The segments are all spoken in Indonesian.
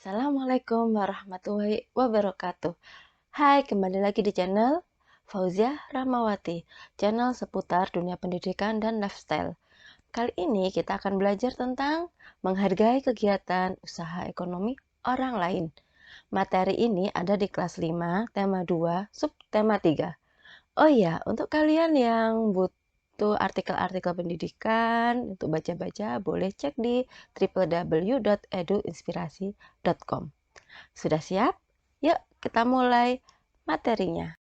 Assalamualaikum warahmatullahi wabarakatuh. Hai, kembali lagi di channel Fauziah Rahmawati, channel seputar dunia pendidikan dan lifestyle. Kali ini kita akan belajar tentang menghargai kegiatan usaha ekonomi orang lain. Materi ini ada di kelas 5, tema 2, subtema 3. Oh iya, untuk kalian yang butuh artikel-artikel pendidikan, untuk baca-baca, boleh cek di www.eduinspirasi.com. Sudah siap? Yuk, kita mulai materinya.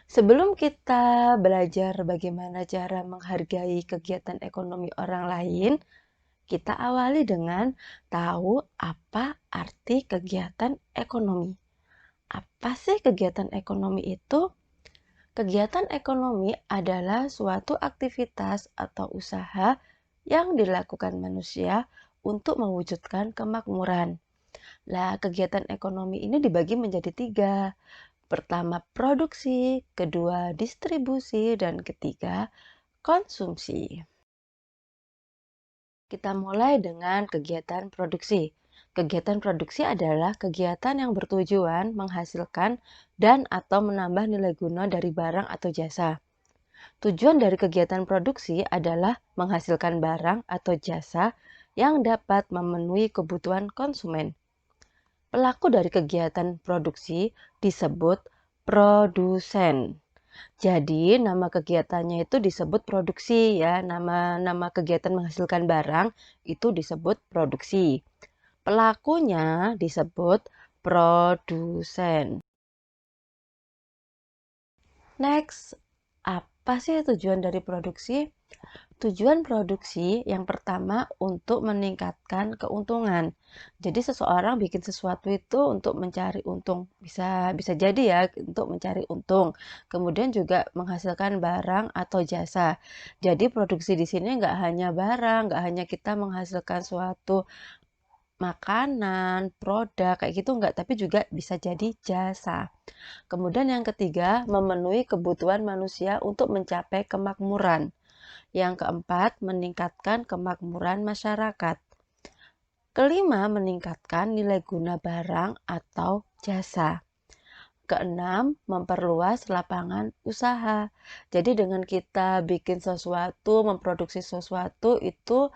Sebelum kita belajar bagaimana cara menghargai kegiatan ekonomi orang lain, kita awali dengan tahu apa arti kegiatan ekonomi. Apa sih kegiatan ekonomi itu? Kegiatan ekonomi adalah suatu aktivitas atau usaha yang dilakukan manusia untuk mewujudkan kemakmuran. Nah, kegiatan ekonomi ini dibagi menjadi 3. Pertama, produksi, kedua, distribusi, dan ketiga, konsumsi. Kita mulai dengan kegiatan produksi. Kegiatan produksi adalah kegiatan yang bertujuan menghasilkan dan atau menambah nilai guna dari barang atau jasa. Tujuan dari kegiatan produksi adalah menghasilkan barang atau jasa yang dapat memenuhi kebutuhan konsumen. Pelaku dari kegiatan produksi disebut produsen. Jadi, nama kegiatannya itu disebut produksi ya. Nama kegiatan menghasilkan barang itu disebut produksi. Pelakunya disebut produsen. Next, apa sih tujuan dari produksi? Tujuan produksi yang pertama untuk meningkatkan keuntungan. Jadi seseorang bikin sesuatu itu untuk mencari untung. Bisa jadi ya untuk mencari untung. Kemudian juga menghasilkan barang atau jasa. Jadi produksi di sini nggak hanya barang, nggak hanya kita menghasilkan suatu makanan, produk kayak gitu nggak, tapi juga bisa jadi jasa. Kemudian yang ketiga, memenuhi kebutuhan manusia untuk mencapai kemakmuran. Yang keempat, meningkatkan kemakmuran masyarakat. Kelima, meningkatkan nilai guna barang atau jasa. Keenam, memperluas lapangan usaha. Jadi dengan kita bikin sesuatu, memproduksi sesuatu itu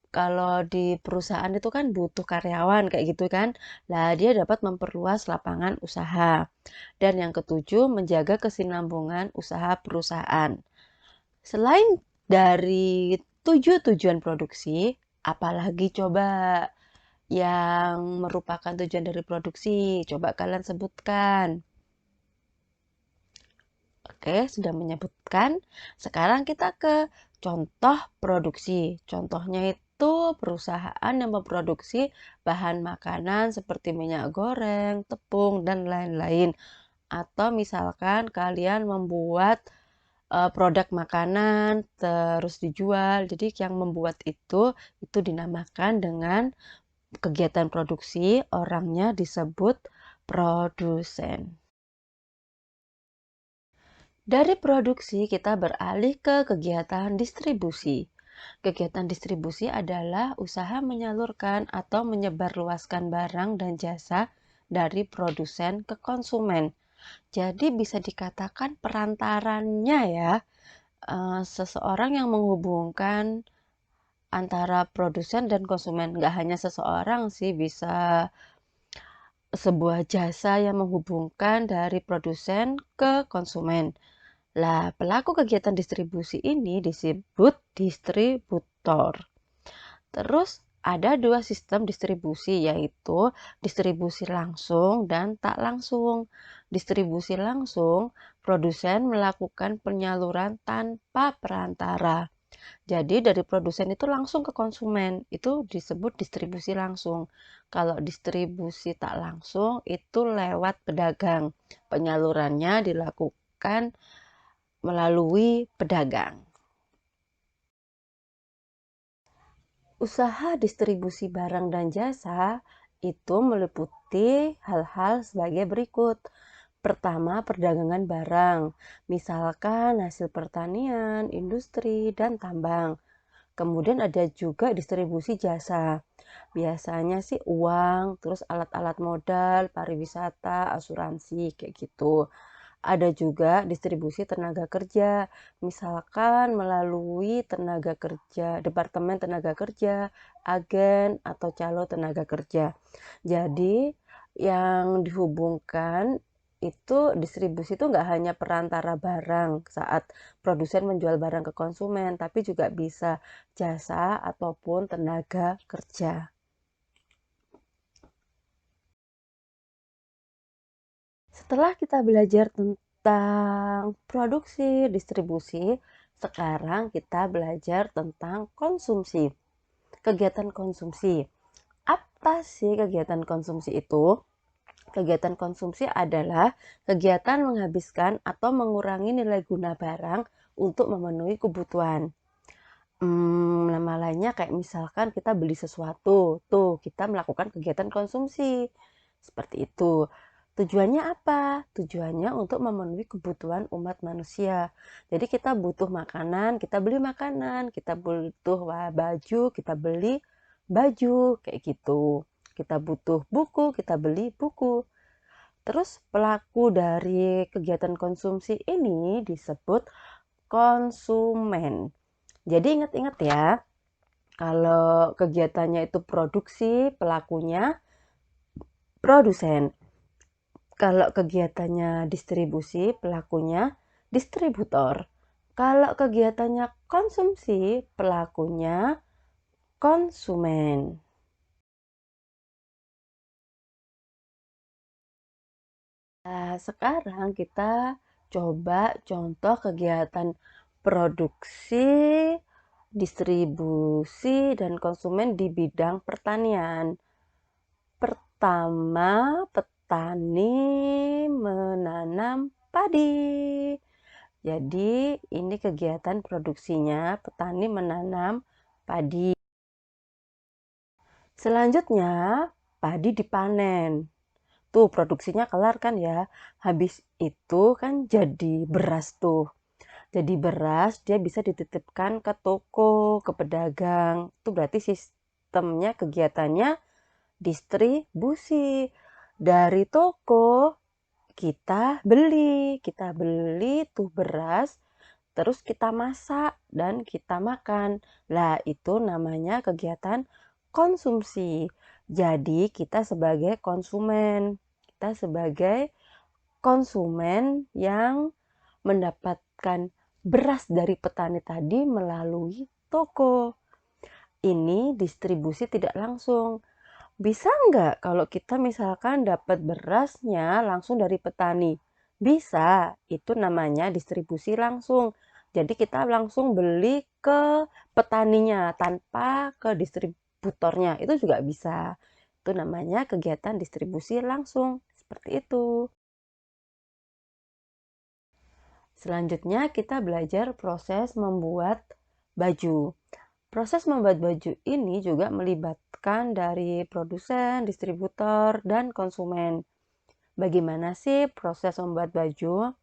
kalau di perusahaan itu kan butuh karyawan kayak gitu kan. Lah dia dapat memperluas lapangan usaha. Dan yang ketujuh, menjaga kesinambungan usaha perusahaan. Selain dari 7 tujuan produksi, apalagi coba yang merupakan tujuan dari produksi? Coba kalian sebutkan. Oke, sudah menyebutkan. Sekarang kita ke contoh produksi. Contohnya itu perusahaan yang memproduksi bahan makanan seperti minyak goreng, tepung, dan lain-lain. Atau misalkan kalian membuat produk makanan terus dijual. Jadi yang membuat itu dinamakan dengan kegiatan produksi, orangnya disebut produsen. Dari produksi kita beralih ke kegiatan distribusi. Kegiatan distribusi adalah usaha menyalurkan atau menyebarluaskan barang dan jasa dari produsen ke konsumen. Jadi bisa dikatakan perantaranya ya, seseorang yang menghubungkan antara produsen dan konsumen. Nggak hanya seseorang sih, bisa sebuah jasa yang menghubungkan dari produsen ke konsumen. Lah, pelaku kegiatan distribusi ini disebut distributor. Terus ada 2 sistem distribusi, yaitu distribusi langsung dan tak langsung. Distribusi langsung, produsen melakukan penyaluran tanpa perantara. Jadi dari produsen itu langsung ke konsumen, itu disebut distribusi langsung. Kalau distribusi tak langsung itu lewat pedagang. Penyalurannya dilakukan melalui pedagang. Usaha distribusi barang dan jasa itu meliputi hal-hal sebagai berikut. Pertama, perdagangan barang, misalkan hasil pertanian, industri, dan tambang. Kemudian ada juga distribusi jasa. Biasanya sih uang, terus alat-alat modal, pariwisata, asuransi, kayak gitu. Ada juga distribusi tenaga kerja, misalkan melalui tenaga kerja, departemen tenaga kerja, agen, atau calo tenaga kerja. Jadi, yang dihubungkan itu distribusi itu nggak hanya perantara barang saat produsen menjual barang ke konsumen, tapi juga bisa jasa ataupun tenaga kerja. Setelah kita belajar tentang produksi, distribusi, sekarang kita belajar tentang konsumsi. Kegiatan konsumsi. Apa sih kegiatan konsumsi itu? Kegiatan konsumsi adalah kegiatan menghabiskan atau mengurangi nilai guna barang untuk memenuhi kebutuhan. Nama lainnya kayak misalkan kita beli sesuatu, tuh kita melakukan kegiatan konsumsi. Seperti itu. Tujuannya apa? Tujuannya untuk memenuhi kebutuhan umat manusia. Jadi kita butuh makanan, kita beli makanan, kita butuh baju, kita beli baju, kayak gitu. Kita butuh buku, kita beli buku. Terus pelaku dari kegiatan konsumsi ini disebut konsumen. Jadi ingat-ingat ya, kalau kegiatannya itu produksi, pelakunya produsen. Kalau kegiatannya distribusi, pelakunya distributor. Kalau kegiatannya konsumsi, pelakunya konsumen. Nah, sekarang kita coba contoh kegiatan produksi, distribusi, dan konsumen di bidang pertanian. Pertama, petani menanam padi. Jadi, ini kegiatan produksinya, petani menanam padi. Selanjutnya, padi dipanen. Tuh, produksinya kelar kan ya. Habis itu kan jadi beras tuh. Jadi beras dia bisa dititipkan ke toko, ke pedagang. Itu berarti sistemnya kegiatannya distribusi. Dari toko kita beli tuh beras, terus kita masak dan kita makan. Lah, itu namanya kegiatan konsumsi. Jadi, kita sebagai konsumen yang mendapatkan beras dari petani tadi melalui toko. Ini distribusi tidak langsung. Bisa nggak kalau kita misalkan dapat berasnya langsung dari petani? Bisa, itu namanya distribusi langsung. Jadi kita langsung beli ke petaninya tanpa ke distributornya. Itu juga bisa. Itu namanya kegiatan distribusi langsung. Seperti itu. Selanjutnya kita belajar proses membuat baju. Proses membuat baju ini juga melibatkan dari produsen, distributor, dan konsumen. Bagaimana sih proses membuat baju?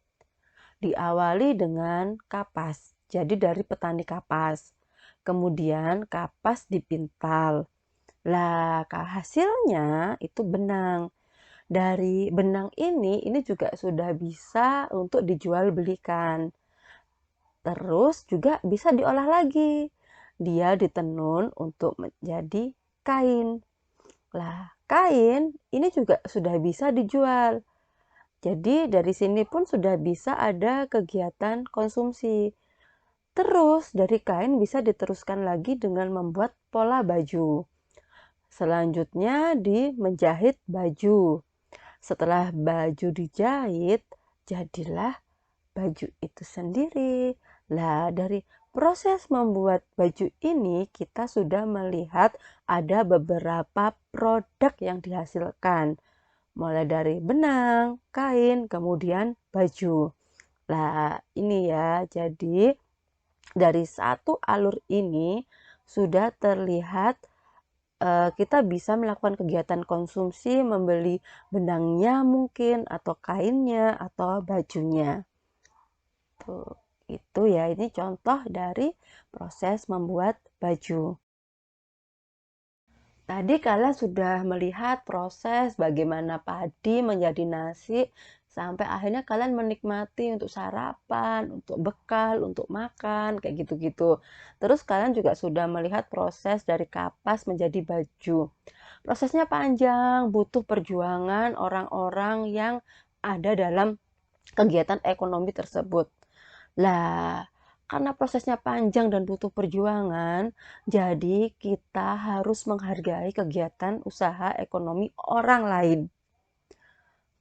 Diawali dengan kapas. Jadi dari petani kapas. Kemudian kapas dipintal. Lah, hasilnya itu benang. Dari benang ini juga sudah bisa untuk dijual belikan. Terus juga bisa diolah lagi. Dia ditenun untuk menjadi kain. Lah, kain ini juga sudah bisa dijual. Jadi dari sini pun sudah bisa ada kegiatan konsumsi. Terus dari kain bisa diteruskan lagi dengan membuat pola baju. Selanjutnya di menjahit baju. Setelah baju dijahit, jadilah baju itu sendiri. Lah, dari proses membuat baju ini kita sudah melihat ada beberapa produk yang dihasilkan. Mulai dari benang, kain, kemudian baju. Lah, ini ya. Jadi, dari satu alur ini sudah terlihat kita bisa melakukan kegiatan konsumsi, membeli benangnya mungkin, atau kainnya, atau bajunya. Tuh. Itu ya, ini contoh dari proses membuat baju. Tadi kalian sudah melihat proses bagaimana padi menjadi nasi sampai akhirnya kalian menikmati untuk sarapan, untuk bekal, untuk makan, kayak gitu-gitu. Terus kalian juga sudah melihat proses dari kapas menjadi baju. Prosesnya panjang, butuh perjuangan orang-orang yang ada dalam kegiatan ekonomi tersebut. Lah, karena prosesnya panjang dan butuh perjuangan, jadi kita harus menghargai kegiatan usaha ekonomi orang lain.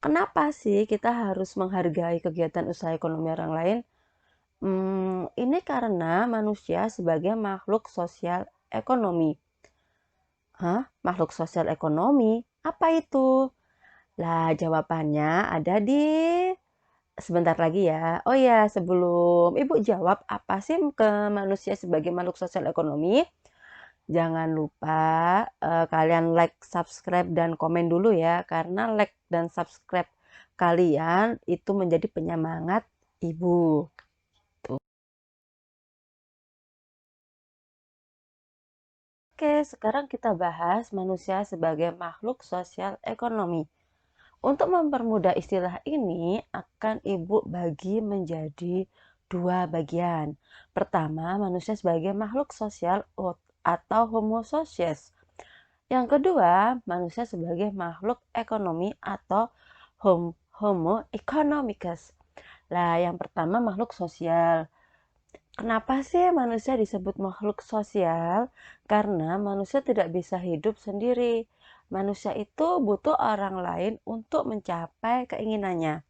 Kenapa sih kita harus menghargai kegiatan usaha ekonomi orang lain? Ini karena manusia sebagai makhluk sosial ekonomi. Hah? Makhluk sosial ekonomi? Apa itu? Lah, jawabannya ada di sebentar lagi ya. Oh ya, sebelum Ibu jawab apa sih ke manusia sebagai makhluk sosial ekonomi, jangan lupa kalian like, subscribe, dan komen dulu ya. Karena like dan subscribe kalian itu menjadi penyemangat Ibu. Tuh. Oke, sekarang kita bahas manusia sebagai makhluk sosial ekonomi. Untuk mempermudah istilah ini, akan Ibu bagi menjadi dua bagian. Pertama, manusia sebagai makhluk sosial atau homo socius. Yang kedua, manusia sebagai makhluk ekonomi atau homo economicus. Lah, yang pertama makhluk sosial. Kenapa sih manusia disebut makhluk sosial? Karena manusia tidak bisa hidup sendiri. Manusia itu butuh orang lain untuk mencapai keinginannya.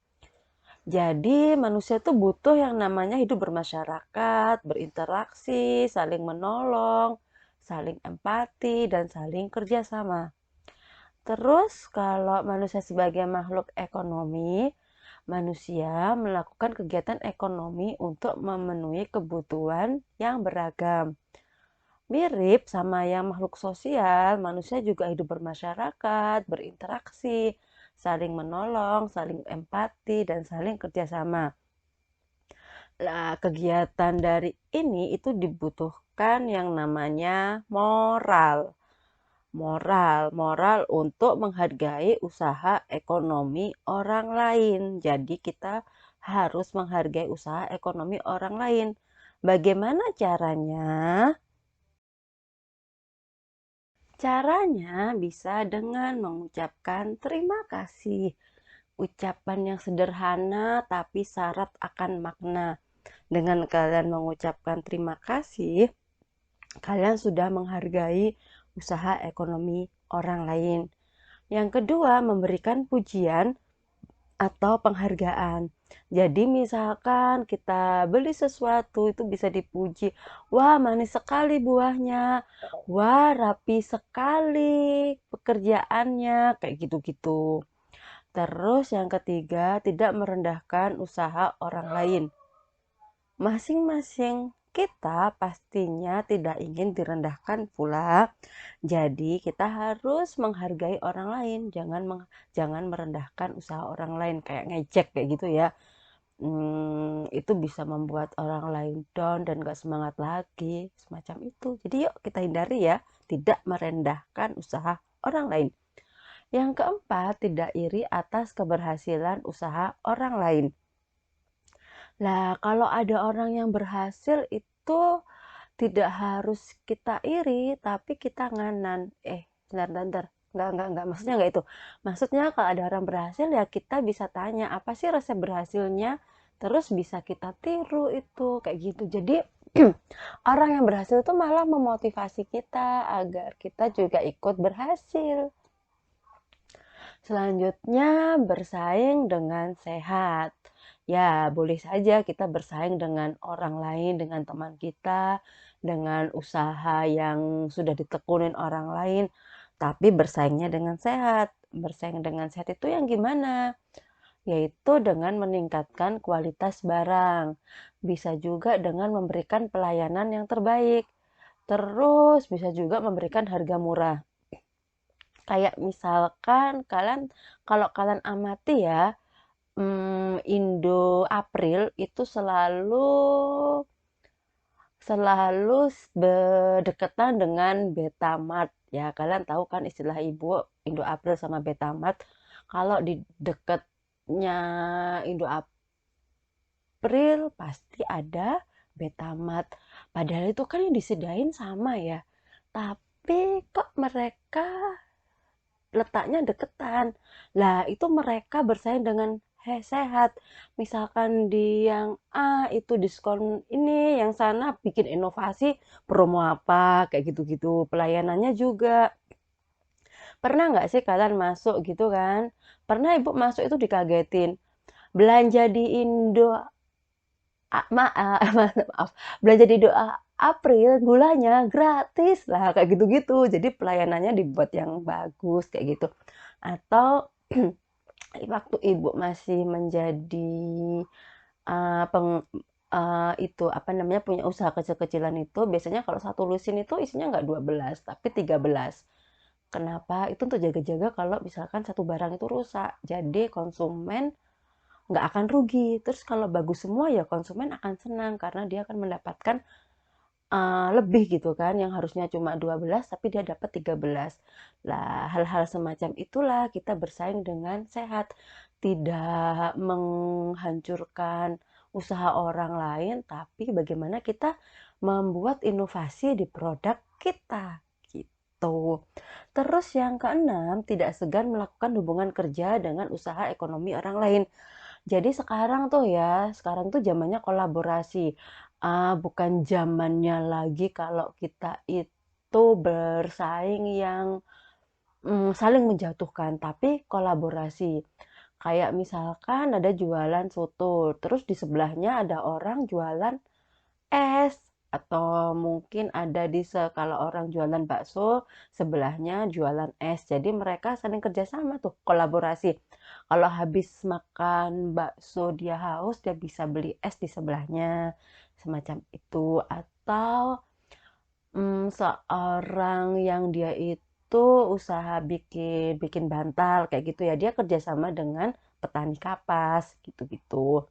Jadi manusia itu butuh yang namanya hidup bermasyarakat, berinteraksi, saling menolong, saling empati, dan saling kerjasama. Terus kalau manusia sebagai makhluk ekonomi, manusia melakukan kegiatan ekonomi untuk memenuhi kebutuhan yang beragam. Mirip sama yang makhluk sosial, manusia juga hidup bermasyarakat, berinteraksi, saling menolong, saling empati, dan saling kerjasama. Nah, kegiatan dari ini itu dibutuhkan yang namanya moral. Moral untuk menghargai usaha ekonomi orang lain. Jadi kita harus menghargai usaha ekonomi orang lain. Bagaimana caranya? Caranya bisa dengan mengucapkan terima kasih. Ucapan yang sederhana tapi syarat akan makna. Dengan kalian mengucapkan terima kasih, kalian sudah menghargai usaha ekonomi orang lain. Yang kedua, memberikan pujian atau penghargaan. Jadi misalkan kita beli sesuatu itu bisa dipuji, wah manis sekali buahnya, wah rapi sekali pekerjaannya, kayak gitu-gitu. Terus yang ketiga, tidak merendahkan usaha orang lain. Masing-masing kita pastinya tidak ingin direndahkan pula. Jadi kita harus menghargai orang lain, jangan merendahkan usaha orang lain kayak ngejek kayak gitu ya. Itu bisa membuat orang lain down dan gak semangat lagi, semacam itu. Jadi yuk kita hindari ya, tidak merendahkan usaha orang lain. Yang keempat, tidak iri atas keberhasilan usaha orang lain. Lah, kalau ada orang yang berhasil itu tidak harus kita iri, tapi kita nganan. Bentar. Enggak. Maksudnya enggak itu. Maksudnya kalau ada orang berhasil ya kita bisa tanya, apa sih resep berhasilnya? Terus bisa kita tiru itu, kayak gitu. Jadi orang yang berhasil itu malah memotivasi kita agar kita juga ikut berhasil. Selanjutnya, bersaing dengan sehat. Ya, boleh saja kita bersaing dengan orang lain, dengan teman kita, dengan usaha yang sudah ditekunin orang lain, tapi bersaingnya dengan sehat. Bersaing dengan sehat itu yang gimana? Yaitu dengan meningkatkan kualitas barang. Bisa juga dengan memberikan pelayanan yang terbaik. Terus bisa juga memberikan harga murah. Kayak misalkan kalau kalian amati ya, Indo April itu selalu selalu berdekatan dengan Betamax ya. Kalian tahu kan istilah ibu Indo April sama Betamax. Kalau di dekatnya Indo April pasti ada Betamax. Padahal itu kan yang disediain sama ya. Tapi kok mereka letaknya deketan. Lah, itu mereka bersaing dengan sehat. Misalkan di yang A itu diskon ini, yang sana bikin inovasi, promo apa, kayak gitu-gitu. Pelayanannya juga. Pernah nggak sih kalian masuk gitu kan? Pernah ibu masuk itu dikagetin. Belanja di Indo, maaf, belanja di Indo April, gulanya gratis lah, kayak gitu-gitu. Jadi pelayanannya dibuat yang bagus, kayak gitu. Atau waktu ibu masih menjadi itu apa namanya punya usaha kecil-kecilan itu biasanya kalau satu lusin itu isinya nggak 12 tapi 13. Kenapa? Itu untuk jaga-jaga kalau misalkan satu barang itu rusak. Jadi konsumen nggak akan rugi. Terus kalau bagus semua ya konsumen akan senang karena dia akan mendapatkan lebih gitu kan yang harusnya cuma 12 tapi dia dapat 13. Lah, hal-hal semacam itulah kita bersaing dengan sehat, tidak menghancurkan usaha orang lain tapi bagaimana kita membuat inovasi di produk kita gitu. Terus yang keenam, tidak segan melakukan hubungan kerja dengan usaha ekonomi orang lain. Jadi sekarang tuh zamannya kolaborasi. Bukan zamannya lagi kalau kita itu bersaing yang saling menjatuhkan, tapi kolaborasi. Kayak misalkan ada jualan soto, terus di sebelahnya ada orang jualan es atau mungkin ada kalau orang jualan bakso sebelahnya jualan es. Jadi mereka saling kerjasama tuh kolaborasi. Kalau habis makan bakso dia haus dia bisa beli es di sebelahnya semacam itu. Atau seorang yang dia itu usaha bikin bikin bantal kayak gitu ya dia kerjasama dengan petani kapas gitu-gitu.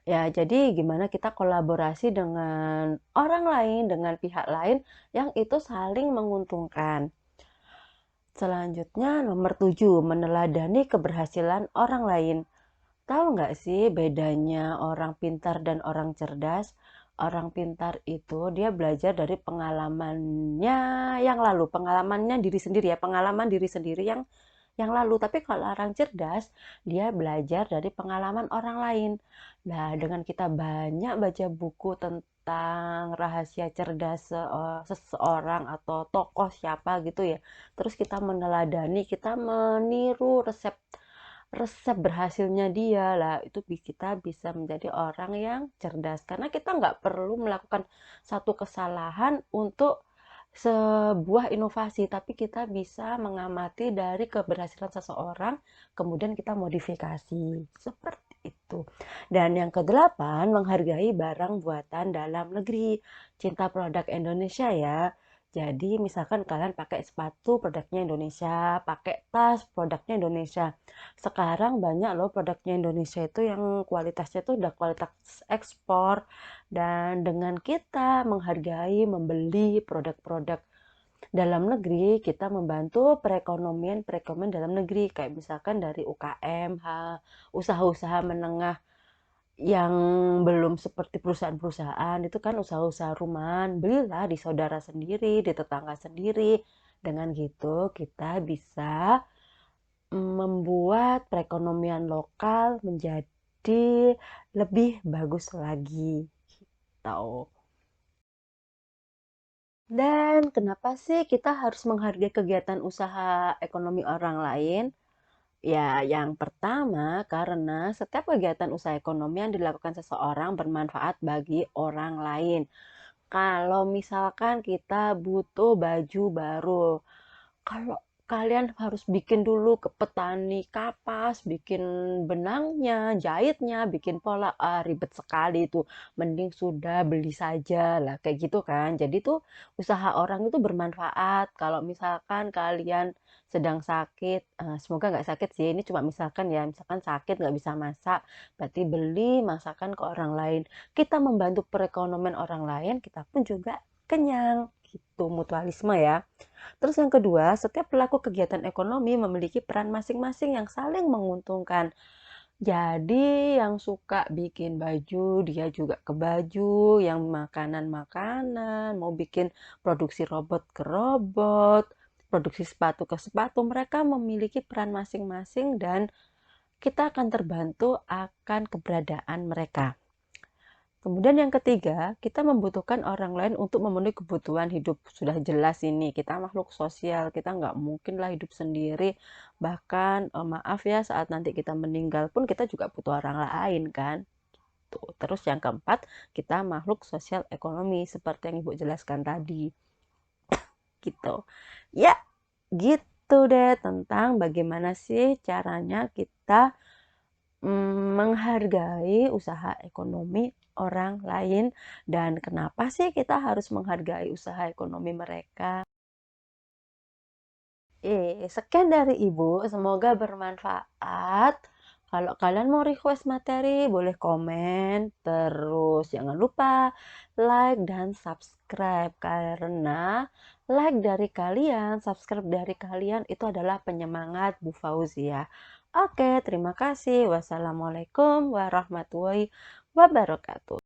Ya, jadi gimana kita kolaborasi dengan orang lain, dengan pihak lain yang itu saling menguntungkan. Selanjutnya nomor 7, meneladani keberhasilan orang lain. Tahu nggak sih bedanya orang pintar dan orang cerdas? Orang pintar itu dia belajar dari pengalamannya yang lalu, pengalamannya diri sendiri ya, pengalaman diri sendiri yang lalu. Tapi kalau orang cerdas, dia belajar dari pengalaman orang lain. Nah, dengan kita banyak baca buku tentang rahasia cerdas seseorang atau tokoh siapa gitu ya. Terus kita meneladani, kita meniru resep resep berhasilnya dia lah itu kita bisa menjadi orang yang cerdas karena kita nggak perlu melakukan satu kesalahan untuk sebuah inovasi tapi kita bisa mengamati dari keberhasilan seseorang kemudian kita modifikasi seperti itu. Dan yang kedelapan, menghargai barang buatan dalam negeri, cinta produk Indonesia ya. Jadi misalkan kalian pakai sepatu produknya Indonesia, pakai tas produknya Indonesia. Sekarang banyak loh produknya Indonesia itu yang kualitasnya itu udah kualitas ekspor. Dan dengan kita menghargai, membeli produk-produk dalam negeri, kita membantu perekonomian dalam negeri. Kayak misalkan dari UKM, usaha-usaha menengah yang belum seperti perusahaan-perusahaan itu kan usaha-usaha rumahan, belilah di saudara sendiri, di tetangga sendiri. Dengan gitu kita bisa membuat perekonomian lokal menjadi lebih bagus lagi. Tahu. Dan kenapa sih kita harus menghargai kegiatan usaha ekonomi orang lain? Ya, yang pertama karena setiap kegiatan usaha ekonomi yang dilakukan seseorang bermanfaat bagi orang lain. Kalau misalkan kita butuh baju baru, kalau kalian harus bikin dulu ke petani kapas, bikin benangnya, jahitnya, bikin pola, ribet sekali itu. Mending sudah beli saja lah, kayak gitu kan. Jadi tuh usaha orang itu bermanfaat. Kalau misalkan kalian sedang sakit, semoga nggak sakit sih, ini cuma misalkan ya, misalkan sakit nggak bisa masak, berarti beli masakan ke orang lain. Kita membantu perekonomian orang lain, kita pun juga kenyang. Gitu, mutualisme ya. Terus yang kedua, setiap pelaku kegiatan ekonomi memiliki peran masing-masing yang saling menguntungkan. Jadi yang suka bikin baju, dia juga ke baju, yang makanan-makanan, mau bikin produksi robot ke robot, produksi sepatu ke sepatu, mereka memiliki peran masing-masing dan kita akan terbantu akan keberadaan mereka. Kemudian yang ketiga, kita membutuhkan orang lain untuk memenuhi kebutuhan hidup. Sudah jelas ini, kita makhluk sosial, kita nggak mungkin lah hidup sendiri. Bahkan, maaf ya, saat nanti kita meninggal pun kita juga butuh orang lain kan. Tuh. Terus yang keempat, kita makhluk sosial ekonomi, seperti yang Ibu jelaskan tadi. Gitu. Ya, gitu deh tentang bagaimana sih caranya kita menghargai usaha ekonomi orang lain dan kenapa sih kita harus menghargai usaha ekonomi mereka. Sekian dari Ibu, semoga bermanfaat. Kalau kalian mau request materi, boleh komen. Terus jangan lupa like dan subscribe karena like dari kalian, subscribe dari kalian itu adalah penyemangat Bu Fauzia. Oke, terima kasih. Wassalamualaikum warahmatullahi wabarakatuh.